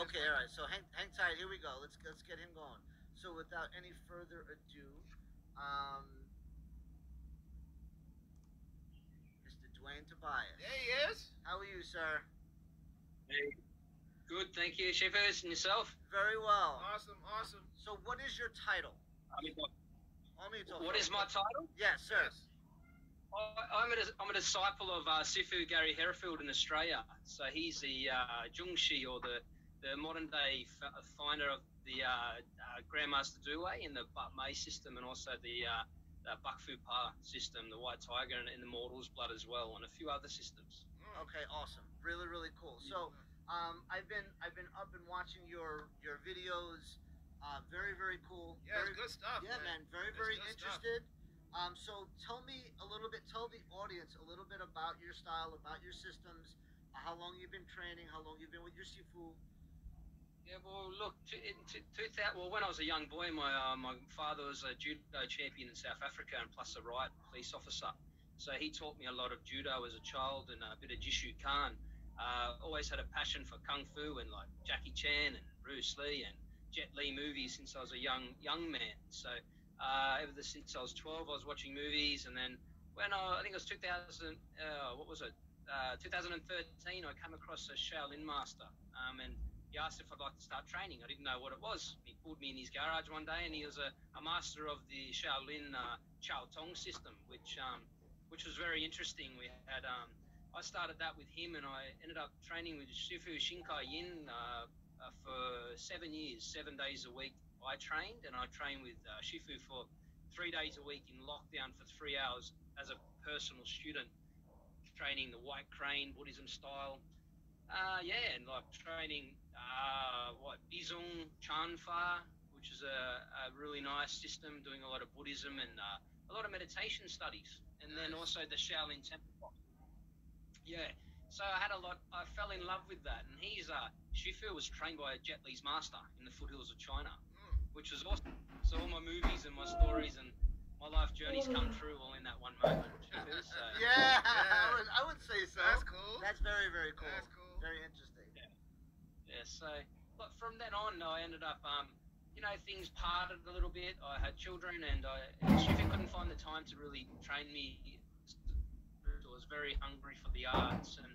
Okay, all right. So hang tight. Here we go. Let's get him going. So without any further ado, um, Mr. Dwayne Tobias. There he is. How are you, sir? Hey, good, thank you, Shivers, and yourself. Very well. Awesome, awesome. So what is your title? I mean, What is my title? Yes, sir. Yes. I'm a disciple of Shifu Gary Herfield in Australia. So he's the Jungshi, or the modern day finder of the Grandmaster Due in the Bat Mei system, and also the Bakfu Pa system, the White Tiger, and in the Mortal's Blood as well, and a few other systems. Okay, awesome. Really, really cool. So, I've been up and watching your videos. Very, very cool. Yeah, very, it's good stuff. Yeah, man. Very, It's very good interested. So tell me a little bit. Tell the audience a little bit about your style, about your systems, how long you've been training, how long you've been with your Shifu. Yeah, well, look, when I was a young boy, my father was a judo champion in South Africa and plus a riot police officer. So he taught me a lot of judo as a child and a bit of Jishu Khan. Always had a passion for kung fu and like Jackie Chan and Bruce Lee and Jet Li movies since I was a young man. So ever since I was 12, I was watching movies, and then when I think it was 2000, 2013, I came across a Shaolin master, and he asked if I'd like to start training. I didn't know what it was. He pulled me in his garage one day, and he was a master of the Shaolin Chao Tong system, which was very interesting. We had I started that with him, and I ended up training with Shifu Shinkai Yin for 7 years, 7 days a week. I trained, and I trained with Shifu for 3 days a week in lockdown for 3 hours as a personal student, training the White Crane Buddhism style. And like training Bizong Chanfa, which is a really nice system, doing a lot of Buddhism and a lot of meditation studies, and then also the Shaolin Temple. Yeah, so I fell in love with that, and Shifu was trained by Jet Li's master in the foothills of China, which was awesome. So all my movies and my stories and my life journeys come true all in that one moment. Shifu, so. Yeah, I would say so. That's cool. That's very, very cool. That's cool. Very interesting. Yeah, so but from then on, I ended up, things parted a little bit. I had children, and Shifu couldn't find the time to really train me. I was very hungry for the arts, and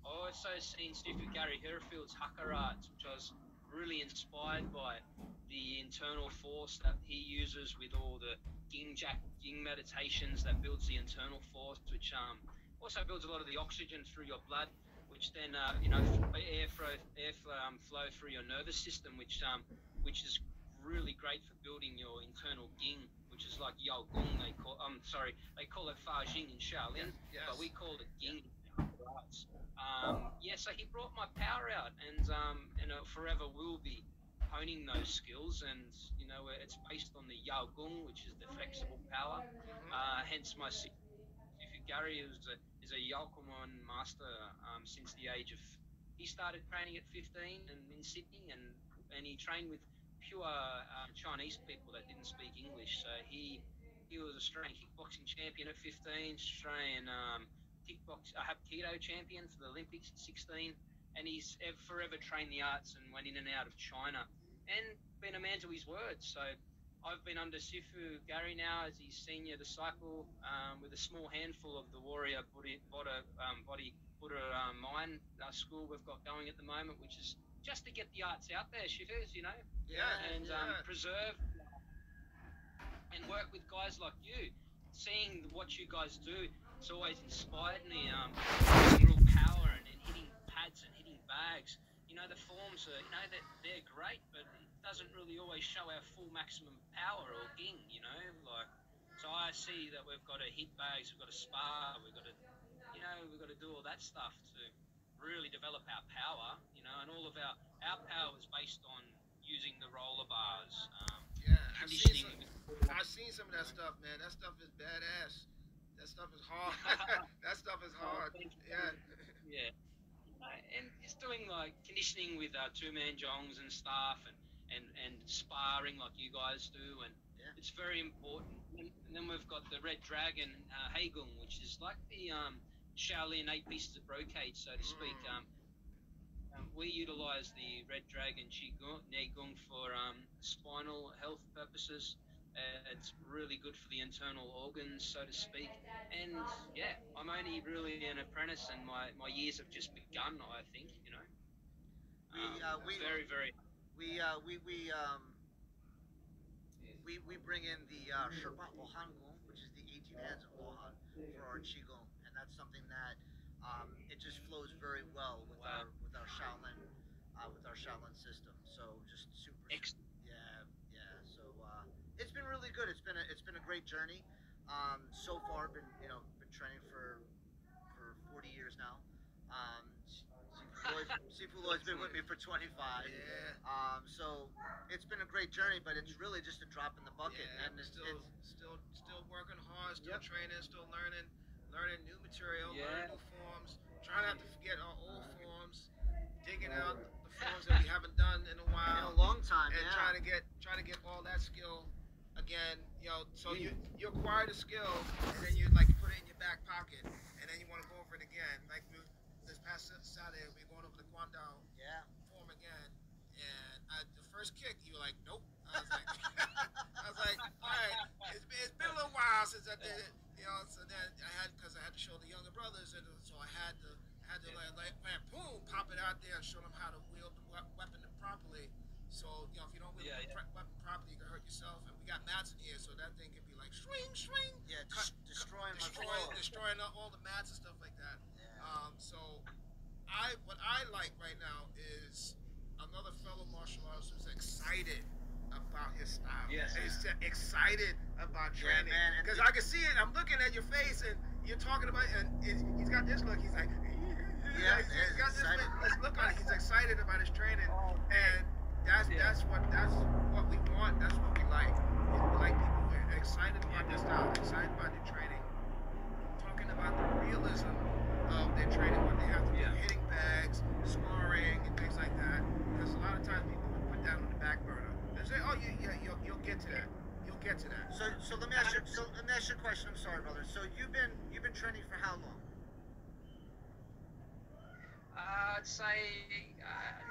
I also seen Shifu Gary Herfield's Hakka arts, which I was really inspired by the internal force that he uses with all the Ying meditations that builds the internal force, which also builds a lot of the oxygen through your blood, which then flow through your nervous system, which is really great for building your internal Ying, which is like Yao Gong. They call it Fa Jing in Shaolin, yes. But we call it Ying in arts. So he brought my power out, and it forever will be honing those skills, and it's based on the Yao Gong, which is the flexible power. Hence my Shifu Gary is a Yalkomon master since the age of. He started training at 15 and in Sydney, and he trained with pure Chinese people that didn't speak English. So he was Australian kickboxing champion at 15, Australian Hapkido champion for the Olympics at 16, and he's forever trained the arts and went in and out of China and been a man to his word. So I've been under Shifu Gary now as his senior disciple, with a small handful of the Warrior Buddha Mind school we've got going at the moment, which is just to get the arts out there, Shifus, preserve and work with guys like you. Seeing what you guys do, it's always inspired me. Real power and hitting pads and hitting bags. The forms are, they're great, but it doesn't really always show our full maximum power or ging, So I see that we've got to hit bags, we've got to spar, we've got to do all that stuff to really develop our power, and all of our power is based on using the roller bars. I've seen some of that stuff, man. That stuff is badass. That stuff is hard. That stuff is hard. Yeah. And just doing like conditioning with two-man jongs and stuff, and sparring like you guys do, and it's very important. And then we've got the Red Dragon Heigung, which is like the Shaolin 8 pieces of brocade, so to speak. We utilize the Red Dragon Negung for spinal health purposes. It's really good for the internal organs, so to speak. And yeah, I'm only really an apprentice, and my years have just begun. I think We uh, we very very we uh, we we um, we bring in the Sherpa Lohangung, which is the 18 hands of Lohan for our qigong, and that's something that it just flows very well wow. with our Shaolin system. So just super, Excellent. yeah, yeah. So it's been really good. It's been a great journey. So far, been training for 40 years now. Sifu Lloyd's been with me for 25. Yeah. So it's been a great journey, but it's really just a drop in the bucket, Yeah, and still working hard, still Yep. training, still learning new material, Yeah. learning new forms, trying not to forget our old forms, digging out the forms that we haven't done in a in while, a long time, and yeah. trying to get all that skill again. So Yeah. you acquire the skill, and then you put it in your back pocket, and then you want to go over it again. Like this past Saturday, we were going over the Guangdao Yeah. form again, and the first kick, you were like, nope. I was like, all right, it's been a little while since I did it, So then because I had to show the younger brothers, and so I had to boom, pop it out there and show them how to wield the weapon properly. So if you don't wield the weapon properly, you can hurt yourself. And we got mats in here, so that thing can be like swing, swing. Yeah, destroying all the mats and stuff like that. Yeah. So what I like right now is another fellow martial artist who's excited about his style. Yes. He's excited about training. man, and Because I can see it. I'm looking at your face, and you're talking about, and he's got this look. He's like, Yeah, he's got excited. this look on it. He's excited about his training, and that's what we want. That's what we like. We like people who are excited about their style, excited about their training, talking about the realism of their training, what they have to do, hitting bags, sparring, and things like that. Because a lot of times people put that on the back burner. They say, oh, you'll get to that. You'll get to that. So let me ask you. So let me ask you a question. I'm sorry, brother. So you've been training for how long? I'd say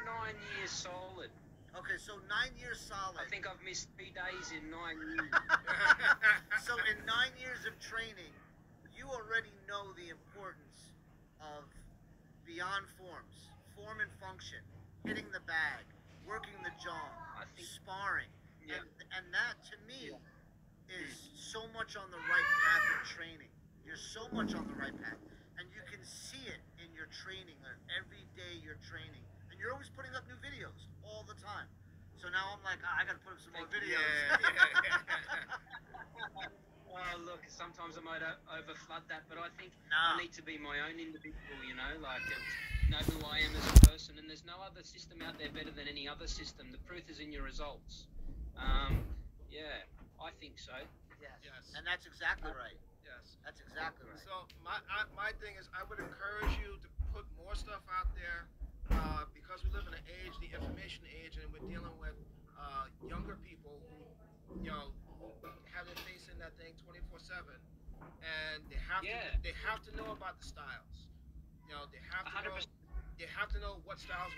9 years solid. Okay, so 9 years solid. I think I've missed 3 days in 9 years. So in 9 years of training, you already know the importance of beyond forms, form and function, hitting the bag, working the jaw, sparring, and that to me is so much on the right path of training. You're so much on the right path, and you can see it in your training. Every day you're training, and you're always putting up new videos all the time. So now I'm like, I gotta put up some more videos. Well, look, sometimes I might overflood that, but I think Nah. I need to be my own individual, know who I am as a person, and there's no other system out there better than any other system. The proof is in your results. Yeah, I think so. Yes. And that's exactly right. Yes. That's exactly right. So my thing is, I would encourage you to put more stuff out there, because we live in an age, the information age, and we're dealing with younger people who, have their face in that thing 24/7, and they have to know about the styles. They have to 100%. know. They have to know what styles,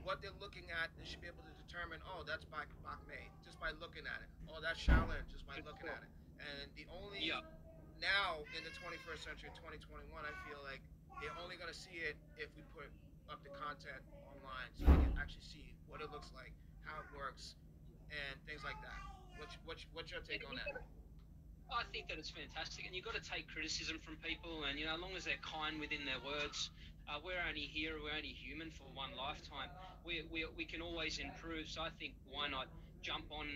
what they're looking at. They should be able to determine, oh, that's Bak Mei, just by looking at it. Oh, that's Shaolin, just by looking at it. And the only now in the 21st century, 2021, I feel like they're only gonna see it if we put up the content online, so they can actually see what it looks like, how it works, and things like that. What's your take on that? I think that it's fantastic, and you've got to take criticism from people, and as long as they're kind within their words. We're only here, we're only human for one lifetime. We can always improve, so I think why not jump on,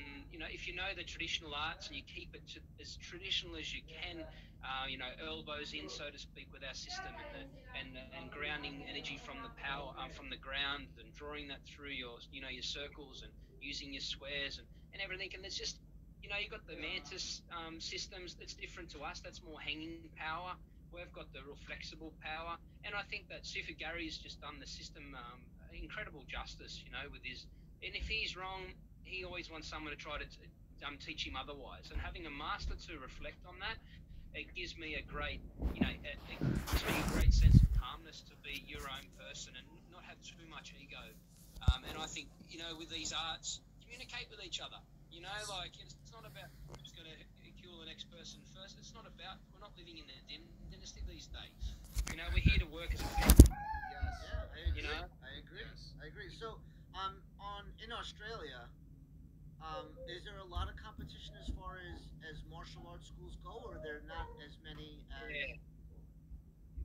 if you know the traditional arts and you keep it as traditional as you can, elbows in, so to speak, with our system, and grounding energy from the power, from the ground, and drawing that through your circles, and using your squares and everything. And there's just, you've got the mantis systems that's different to us. That's more hanging power. We've got the real flexible power, and I think that Sifu Gary's just done the system incredible justice, with his. And if he's wrong, he always wants someone to try to teach him otherwise. And having a master to reflect on that, it gives me a great, it gives me a great sense of calmness to be your own person and not have too much ego. And I think, you know, with these arts, communicate with each other. You know, like, it's not about who's going to kill the next person first. It's not about, we're not living in a dynasty these days. You know, we're here to work as a family. Yes. Yeah, I agree. You know? I agree. Yes. I agree. So, in Australia, is there a lot of competition as far as martial arts schools go, or are there not as many as? Yeah.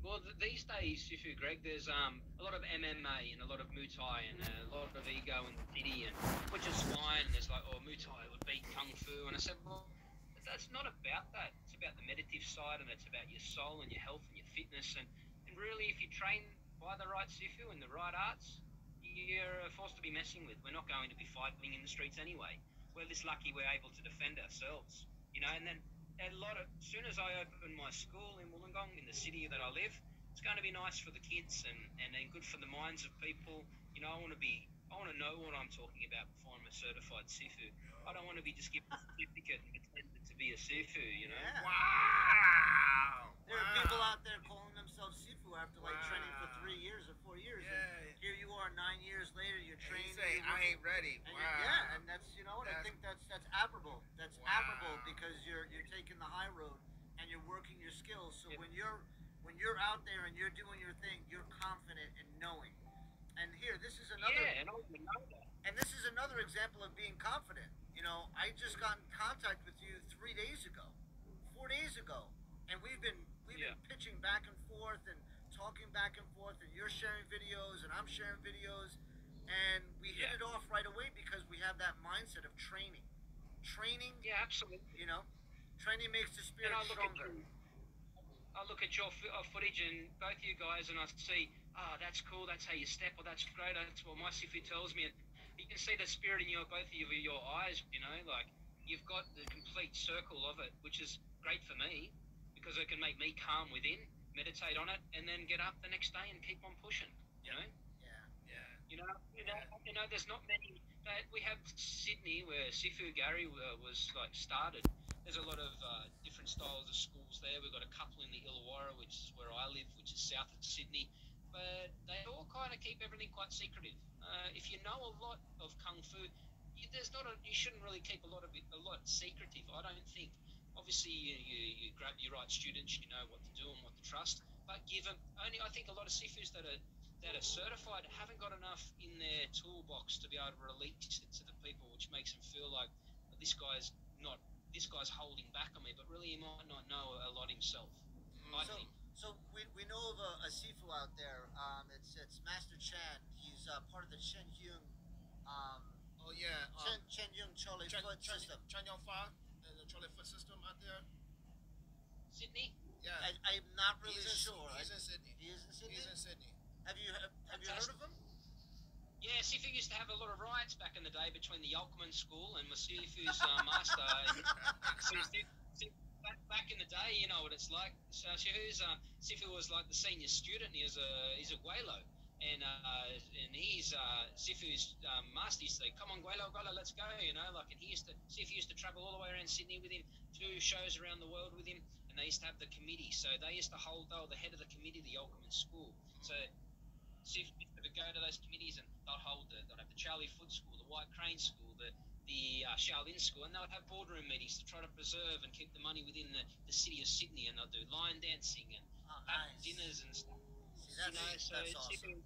Well, these days, if you Greg, there's a lot of MMA and a lot of Muay Thai and a lot of ego in the city, and which is fine. And there's like, oh, Muay Thai would beat Kung Fu, and I said, well, that's not about that. It's about the meditative side, and it's about your soul and your health and your fitness, and really, if you train by the right Shifu and the right arts, you're forced to be messing with. We're not going to be fighting in the streets anyway. We're just lucky we're able to defend ourselves, you know, and then as soon as I open my school in Wollongong, in the city that I live, it's going to be nice for the kids and then good for the minds of people. You know, I want to know what I'm talking about before I'm a certified Shifu. I don't want to be just given a certificate and pretending to be a Shifu, you know? Yeah. Wow. There are people out there calling themselves Shifu after like training for 3 years or 4 years. Yeah. And here you are 9 years later, you're And training. you say, I ain't ready. And Wow. yeah, and that's, you know what, I That's- think that's admirable. That's Wow. admirable because you're taking the high road and you're working your skills. So when you're out there and you're doing your thing, you're confident and knowing. And here, this is another. Yeah, and I want to know that. And this is another example of being confident. You know, I just got in contact with you 3 days ago, 4 days ago, and we've been pitching back and forth and talking back and forth, and you're sharing videos and I'm sharing videos, and we hit it off right away because we have that mindset of training. Training, Yeah, absolutely. you know, training makes the spirit And stronger. I look at your footage and both you guys, and I see, that's cool. That's how you step, or that's great. That's what my Shifu tells me. And you can see the spirit in both of your eyes. You know, like you've got the complete circle of it, which is great for me because it can make me calm within, meditate on it, and then get up the next day and keep on pushing. You know. Yeah. Yeah. You know, there's not many. We have Sydney, where Shifu Gary was like started. There's a lot of different styles of schools there. We've got a couple in the Illawarra, which is where I live, which is south of Sydney. But they all kind of keep everything quite secretive. If you know a lot of Kung Fu, you shouldn't really keep a lot secretive. I don't think. Obviously, you grab your right students, you know what to do and what to trust. But I think a lot of Shifus that are certified haven't got enough in their toolbox to be able to release it to the people, which makes them feel like this guy's holding back on me, but really he might not know a lot himself. I think. So we know of a Shifu out there. It's Master Chan. He's part of the Chen Yung. Oh, yeah. Chen Yung Chole Foot system. Chen Yong Fa, the Chole Foot system out there. Sydney? Yeah. I'm not really sure. He's in Sydney. He is in Sydney? He's in Sydney. Have you heard of him? Yeah, Shifu used to have a lot of riots back in the day between the Yolkman school and my Shifu's master. Back in the day, you know what it's like. So Shifu was like the senior student. He's a Guelo, and he's Shifu's master used to say, "Come on, Guelo, let's go." You know, like, and Shifu used to travel all the way around Sydney with him, do shows around the world with him, and they used to have the committee. So they used to they were the head of the committee of the Yolkman school. So Shifu would go to those committees and they'll have the Charlie Foot School, the White Crane School, the Shaolin School, and they'll have boardroom meetings to try to preserve and keep the money within the city of Sydney, and they'll do lion dancing and dinners and stuff. See, that's awesome.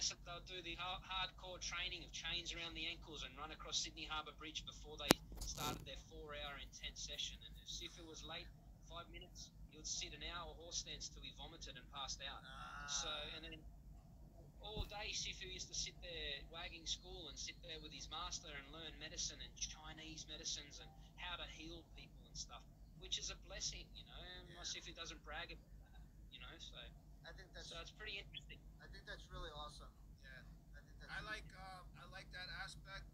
So they'll do the hardcore training of chains around the ankles and run across Sydney Harbour Bridge before they started their 4-hour intense session. And if Shifu was late 5 minutes, he would sit an hour horse stance till he vomited and passed out. And then all day Shifu used to sit there wagging school and sit there with his master and learn medicine and Chinese medicines and how to heal people and stuff, which is a blessing, you know. My Shifu doesn't brag about that, you know, so it's pretty interesting. I think that's really awesome. Yeah. I think that's I like that aspect